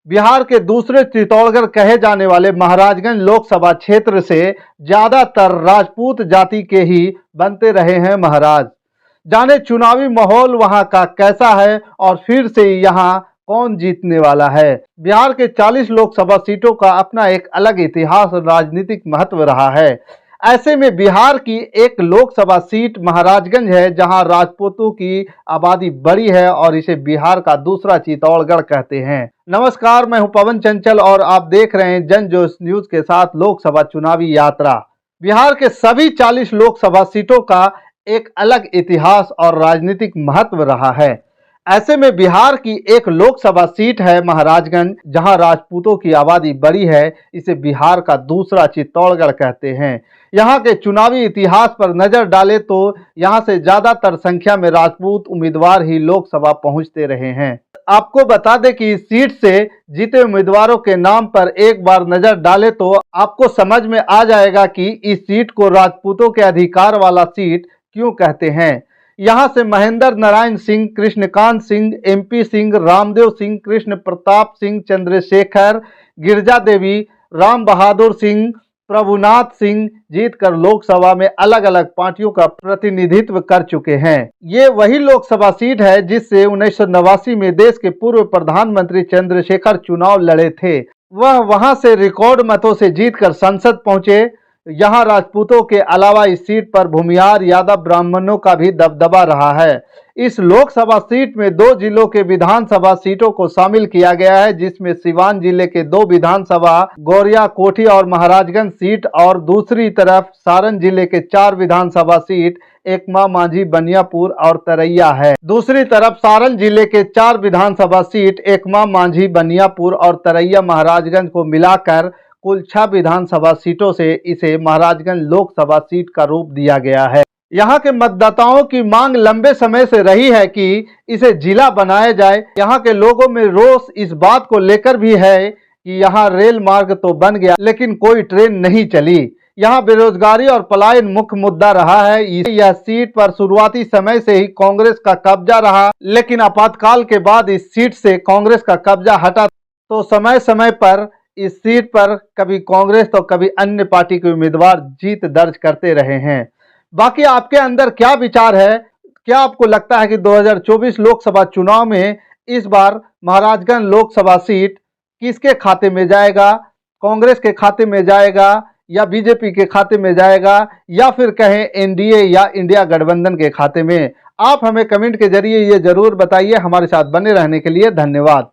बिहार के दूसरे चित्तौड़गढ़ कहे जाने वाले महाराजगंज लोकसभा क्षेत्र से ज्यादातर राजपूत जाति के ही बनते रहे हैं महाराज। जाने चुनावी माहौल वहां का कैसा है और फिर से यहां कौन जीतने वाला है। बिहार के 40 लोकसभा सीटों का अपना एक अलग इतिहास और राजनीतिक महत्व रहा है। ऐसे में बिहार की एक लोकसभा सीट महाराजगंज है, जहां राजपूतों की आबादी बड़ी है और इसे बिहार का दूसरा चित्तौड़गढ़ कहते हैं। नमस्कार, मैं हूं पवन चंचल और आप देख रहे हैं जन जोश न्यूज के साथ लोकसभा चुनावी यात्रा। बिहार के सभी 40 लोकसभा सीटों का एक अलग इतिहास और राजनीतिक महत्व रहा है। ऐसे में बिहार की एक लोकसभा सीट है महाराजगंज, जहां राजपूतों की आबादी बड़ी है। इसे बिहार का दूसरा चित्तौड़गढ़ कहते हैं। यहां के चुनावी इतिहास पर नजर डालें तो यहां से ज्यादातर संख्या में राजपूत उम्मीदवार ही लोकसभा पहुंचते रहे हैं। आपको बता दें कि इस सीट से जीते उम्मीदवारों के नाम पर एक बार नजर डालें तो आपको समझ में आ जाएगा कि इस सीट को राजपूतों के अधिकार वाला सीट क्यों कहते हैं। यहां से महेंद्र नारायण सिंह, कृष्णकांत सिंह, एमपी सिंह, रामदेव सिंह, कृष्ण प्रताप सिंह, चंद्रशेखर, गिरजा देवी, राम बहादुर सिंह, प्रभुनाथ सिंह जीतकर लोकसभा में अलग अलग पार्टियों का प्रतिनिधित्व कर चुके हैं। ये वही लोकसभा सीट है जिससे 1989 में देश के पूर्व प्रधानमंत्री चंद्रशेखर चुनाव लड़े थे। वह वहां से रिकॉर्ड मतों से जीतकर संसद पहुंचे। यहां राजपूतों के अलावा इस सीट पर भूमिहार, यादव, ब्राह्मणों का भी दबदबा रहा है। इस लोकसभा सीट में 2 जिलों के विधानसभा सीटों को शामिल किया गया है, जिसमें सिवान जिले के 2 विधानसभा गौरिया कोठी और महाराजगंज सीट और दूसरी तरफ सारण जिले के 4 विधानसभा सीट एकमा, मांझी, बनियापुर और तरैया है। दूसरी तरफ सारण जिले के 4 विधानसभा सीट एकमा, मांझी, बनियापुर और तरैया महाराजगंज को मिलाकर कुल 6 विधानसभा सीटों से इसे महाराजगंज लोकसभा सीट का रूप दिया गया है। यहाँ के मतदाताओं की मांग लंबे समय से रही है कि इसे जिला बनाया जाए। यहाँ के लोगों में रोष इस बात को लेकर भी है कि यहाँ रेल मार्ग तो बन गया लेकिन कोई ट्रेन नहीं चली। यहाँ बेरोजगारी और पलायन मुख्य मुद्दा रहा है। यह सीट पर शुरुआती समय से ही कांग्रेस का कब्जा रहा, लेकिन आपातकाल के बाद इस सीट से कांग्रेस का कब्जा हटा तो समय समय पर इस सीट पर कभी कांग्रेस तो कभी अन्य पार्टी के उम्मीदवार जीत दर्ज करते रहे हैं। बाकी आपके अंदर क्या विचार है? क्या आपको लगता है कि 2024 लोकसभा चुनाव में इस बार महाराजगंज लोकसभा सीट किसके खाते में जाएगा? कांग्रेस के खाते में जाएगा या बीजेपी के खाते में जाएगा या फिर कहें एनडीए या इंडिया गठबंधन के खाते में? आप हमें कमेंट के जरिए ये जरूर बताइए। हमारे साथ बने रहने के लिए धन्यवाद।